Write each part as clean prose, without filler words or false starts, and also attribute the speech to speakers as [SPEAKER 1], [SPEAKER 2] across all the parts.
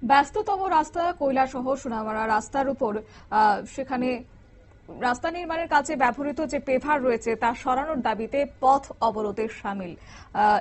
[SPEAKER 1] ব্যস্ততম রাস্তা কৈলাসহর সোনামারা রাস্তার উপর সেখানে রাস্তা নির্মাণের কাজে ব্যবহৃত যে পেভার রয়েছে তা সরানোর দাবিতে পথ অবরোধে সামিল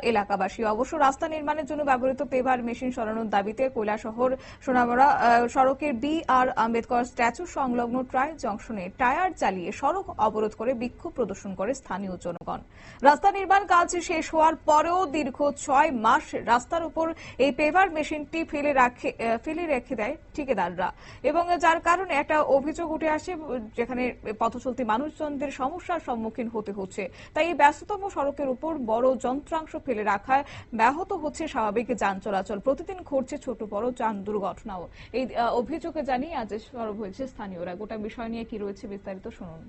[SPEAKER 1] এলাকাবাসী। অবশ্য রাস্তা নির্মাণের জন্য ব্যবহৃত পেভার মেশিন সরানোর দাবিতে কৈলাসহর সোনামারা সড়কের বি.আর. আম্বেদকর স্ট্যাচু সংলগ্ন ট্রাই জংশনে টায়ার চালিয়ে সড়ক অবরোধ করে বিক্ষোভ প্রদর্শন করে স্থানীয় জনগণ। রাস্তা নির্মাণ কাজ শেষ হওয়ার পরেও দীর্ঘ 6 মাস রাস্তার উপর এই পেভার মেশিনটি ফেলে রেখে দেয় ঠিকাদাররা, এবং যার কারণে একটা অভিযোগ উঠে আসে যেখানে পথচলতি মানুষজনদের সমস্যার সম্মুখীন হতে হচ্ছে। তাই এই ব্যস্ততম সড়কের উপর বড় যন্ত্রাংশ ফেলে রাখায় ব্যাহত হচ্ছে স্বাভাবিক যান চলাচল। প্রতিদিন ঘটছে ছোট বড় যান দুর্ঘটনাও। এই অভিযোগে জানিয়ে আজ সরব হয়েছে স্থানীয়রা। গোটা বিষয় নিয়ে কি রয়েছে বিস্তারিত শুনুন।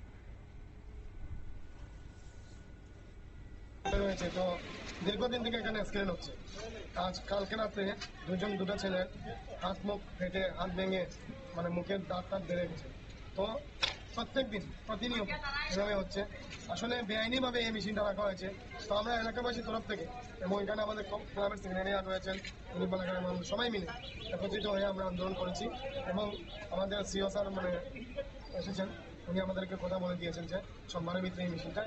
[SPEAKER 2] তো দীর্ঘদিন থেকে এখানে অ্যাক্সিডেন্ট হচ্ছে। কালকে রাতে দুটা ছেলে হাত মুখ ফেটে হাত ভেঙে মুখের দাঁত বেড়ে গেছে। তো প্রত্যেকদিন প্রতিনিয়ত এভাবে হচ্ছে। আসলে বেআইনিভাবে এই মেশিনটা রাখা হয়েছে। তো আমরা এলাকাবাসীর তরফ থেকে এবং এখানে আমাদের ক্লাবের সেক্রেটারিয়ান রয়েছেন, এলাকার মানুষ সবাই মিলে একত্রিত হয়ে আমরা আন্দোলন করেছি এবং আমাদের সিও স্যার এসেছেন। উনি আমাদেরকে কথা বলে দিয়েছেন যে সোমবারের ভিতরে এই মেশিনটা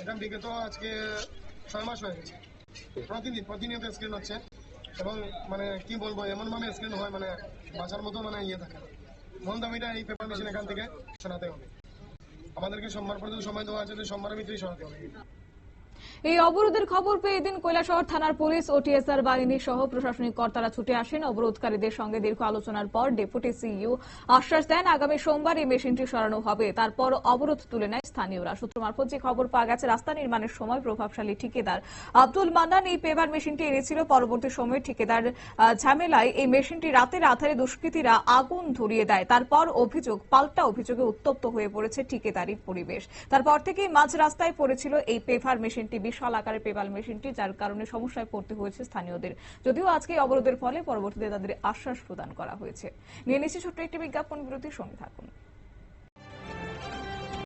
[SPEAKER 2] এখান থেকে তো আজকে 6 মাস হয়ে গেছে। প্রতিনিয়ত স্ক্রিন হচ্ছে এবং কি বলবো, এমন ভাবে স্ক্রিন হয় বাঁচার মতো ইয়ে থাকে। মন দাবিটা এই পেপার মেশিন এখান থেকে সরাতে হবে। আমাদেরকে সোমবার পর্যন্ত সময় দেওয়া আছে, সোমবারের ভিতরেই সরাতে হবে।
[SPEAKER 1] এই অবরোধের খবর পেয়ে এদিন কৈলাসহর থানার পুলিশ ও টিএসআর বাহিনী সহ প্রশাসনিক কর্তারা ছুটে আসেন। অবরোধকারীদের সঙ্গে দীর্ঘ আলোচনার পর ডেপুটি সিইও আশ্বাস দেন আগামী সোমবার এই মেশিনটি সরানো হবে। তারপর অবরোধ তুলে নেয় স্থানীয়রা। সূত্র মারফত যে খবর পাওয়া গেছে, রাস্তা নির্মাণের সময় প্রভাবশালী ঠিকাদার আব্দুল মান্নান এই পেভার মেশিনটি এনেছিল। পরবর্তী সময়ে ঠিকাদার ঝামেলায় এই মেশিনটি রাতের আধারে দুষ্কৃতীরা আগুন ধরিয়ে দেয়। তারপর পাল্টা অভিযোগে উত্তপ্ত হয়ে পড়েছে ঠিকাদারি পরিবেশ। তারপর থেকেই মাঝ রাস্তায় পড়েছিল এই পেভার মেশিনটি, বিশাল আকারের পেভার মেশিনটি, যার কারণে সমস্যায় পড়তে হয়েছে স্থানীয়দের। যদিও আজকে অবরোধের ফলে পরবর্তীতে তাদের আশ্বাস প্রদান করা হয়েছে। নিয়ে নিচ্ছি ছোট্ট একটি বিজ্ঞাপন বিরতির সঙ্গে থাকুন।